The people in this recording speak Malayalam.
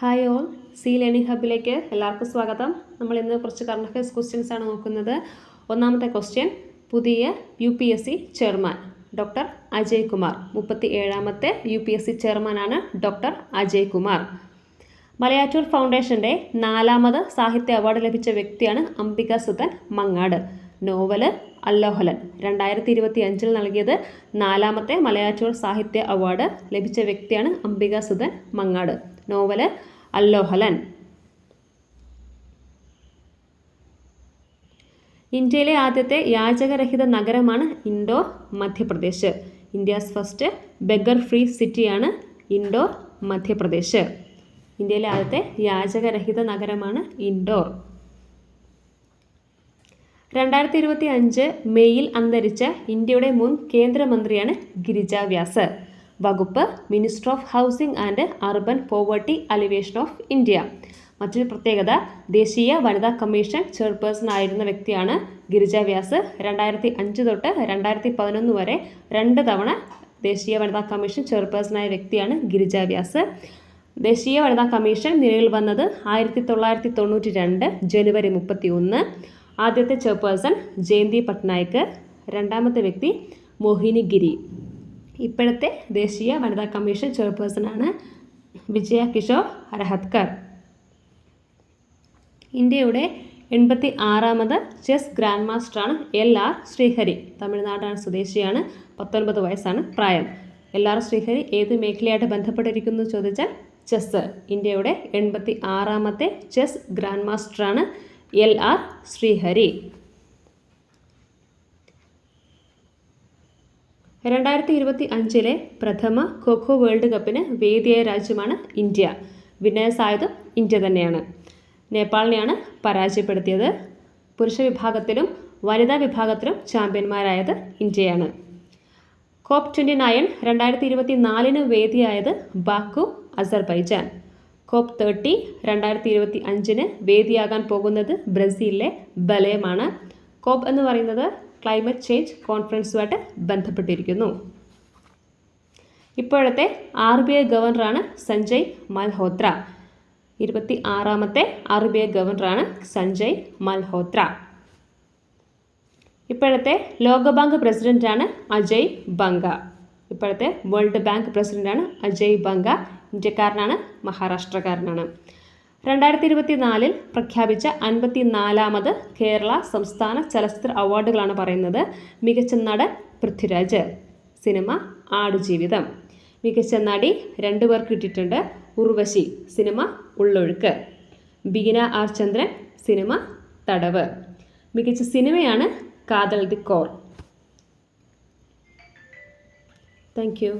ഹായ് ഓൾ, സി ലേണിംഗ് ഹബിലേക്ക് എല്ലാവർക്കും സ്വാഗതം. നമ്മൾ ഇന്ന് കുറച്ച് കറണ്ട് അഫയേഴ്സ് ക്വസ്റ്റ്യൻസ് ആണ് നോക്കുന്നത്. ഒന്നാമത്തെ ക്വസ്റ്റ്യൻ, പുതിയ UPSC chairman doctor Ajay Kumar. 37ാമത്തെ UPSC ചെയർമാനാണ് ഡോക്ടർ അജയ് കുമാർ. മലയാറ്റൂർ ഫൗണ്ടേഷൻ്റെ 4ാമത് സാഹിത്യ അവാർഡ് ലഭിച്ച വ്യക്തിയാണ് അംബികാസുധൻ മങ്ങാട്. നോവല് അല്ലോഹലൻ 2025 നൽകിയത് 4ാമത്തെ മലയാറ്റൂർ സാഹിത്യ അവാർഡ് ലഭിച്ച വ്യക്തിയാണ് അംബികാസുധൻ മങ്ങാട്. നോവല് അല്ലോഹലൻ. ഇന്ത്യയിലെ ആദ്യത്തെ യാചകരഹിത നഗരമാണ് indoor, Madhya Pradesh. India's first beggar free സിറ്റിയാണ് ഇൻഡോർ, മധ്യപ്രദേശ്. ഇന്ത്യയിലെ ആദ്യത്തെ യാചകരഹിത നഗരമാണ് ഇൻഡോർ. 2025 മെയ്യിൽ അന്തരിച്ച ഇന്ത്യയുടെ മുൻ കേന്ദ്രമന്ത്രിയാണ് ഗിരിജ വ്യാസ്. വകുപ്പ് minister of housing and urban poverty alleviation of India. മറ്റൊരു പ്രത്യേകത, ദേശീയ വനിതാ കമ്മീഷൻ ചെയർപേഴ്സൺ ആയിരുന്ന വ്യക്തിയാണ് ഗിരിജ വ്യാസ്. 2005 തൊട്ട് 2011 വരെ 2 തവണ ദേശീയ വനിതാ കമ്മീഷൻ ചെയർപേഴ്സണായ വ്യക്തിയാണ് ഗിരിജ വ്യാസ്. ദേശീയ വനിതാ കമ്മീഷൻ നിലവിൽ വന്നത് 1992 ജനുവരി 31. ആദ്യത്തെ ചെയർപേഴ്സൺ ജയന്തി പട്നായിക്, രണ്ടാമത്തെ വ്യക്തി മോഹിനി ഗിരി. ഇപ്പോഴത്തെ ദേശീയ വനിതാ കമ്മീഷൻ ചെയർപേഴ്സണാണ് വിജയ കിഷോർ രഹത്കർ. ഇന്ത്യയുടെ 86ാമത് ചെസ് ഗ്രാൻഡ് മാസ്റ്ററാണ് LR ശ്രീഹരി. തമിഴ്നാടാണ് സ്വദേശിയാണ്. 19 വയസ്സാണ് പ്രായം. LR ശ്രീഹരി ഏത് മേഖലയായിട്ട് ബന്ധപ്പെട്ടിരിക്കുന്നു ചോദിച്ചാൽ ചെസ്. ഇന്ത്യയുടെ 86ാമത്തെ ചെസ് ഗ്രാൻഡ് മാസ്റ്ററാണ് LR ശ്രീഹരി. 2025 പ്രഥമ ഖോഖോ വേൾഡ് കപ്പിന് വേദിയായ രാജ്യമാണ് ഇന്ത്യ. വിന്നേഴ്സ് ആയതും ഇന്ത്യ തന്നെയാണ്. നേപ്പാളിനെയാണ് പരാജയപ്പെടുത്തിയത്. പുരുഷ വിഭാഗത്തിലും വനിതാ വിഭാഗത്തിലും ചാമ്പ്യന്മാരായത് ഇന്ത്യയാണ്. COP29 2024 വേദിയായത് Baku, Azerbaijan. COP30 2025 വേദിയാകാൻ പോകുന്നത് ബ്രസീലിലെ ബലേമാണ്. COP എന്ന് പറയുന്നത് ക്ലൈമറ്റ് ചേഞ്ച് കോൺഫറൻസുമായിട്ട് ബന്ധപ്പെട്ടിരിക്കുന്നു. ഇപ്പോഴത്തെ RBI ഗവർണറാണ് സഞ്ജയ് മൽഹോത്ര. 26ാമത്തെ RBI ഗവർണറാണ് സഞ്ജയ് മൽഹോത്ര. ഇപ്പോഴത്തെ ലോകബാങ്ക് പ്രസിഡന്റാണ് അജയ് ബംഗ. ഇപ്പോഴത്തെ വേൾഡ് ബാങ്ക് പ്രസിഡന്റാണ് അജയ് ബംഗ. ഇന്ത്യക്കാരനാണ്, മഹാരാഷ്ട്രക്കാരനാണ്. 2024 പ്രഖ്യാപിച്ച 54ാമത് കേരള സംസ്ഥാന ചലച്ചിത്ര അവാർഡുകളാണ് പറയുന്നത്. മികച്ച നടൻ പൃഥ്വിരാജ്, സിനിമ ആടുജീവിതം. മികച്ച നടി 2 പേർക്ക് കിട്ടിയിട്ടുണ്ട്. ഉർവശി, സിനിമ ഉള്ളൊഴുക്ക്. ബീന ആർ ചന്ദ്രൻ, സിനിമ തടവ്. മികച്ച സിനിമയാണ് കാതൽ ദി കോർ. Thank you.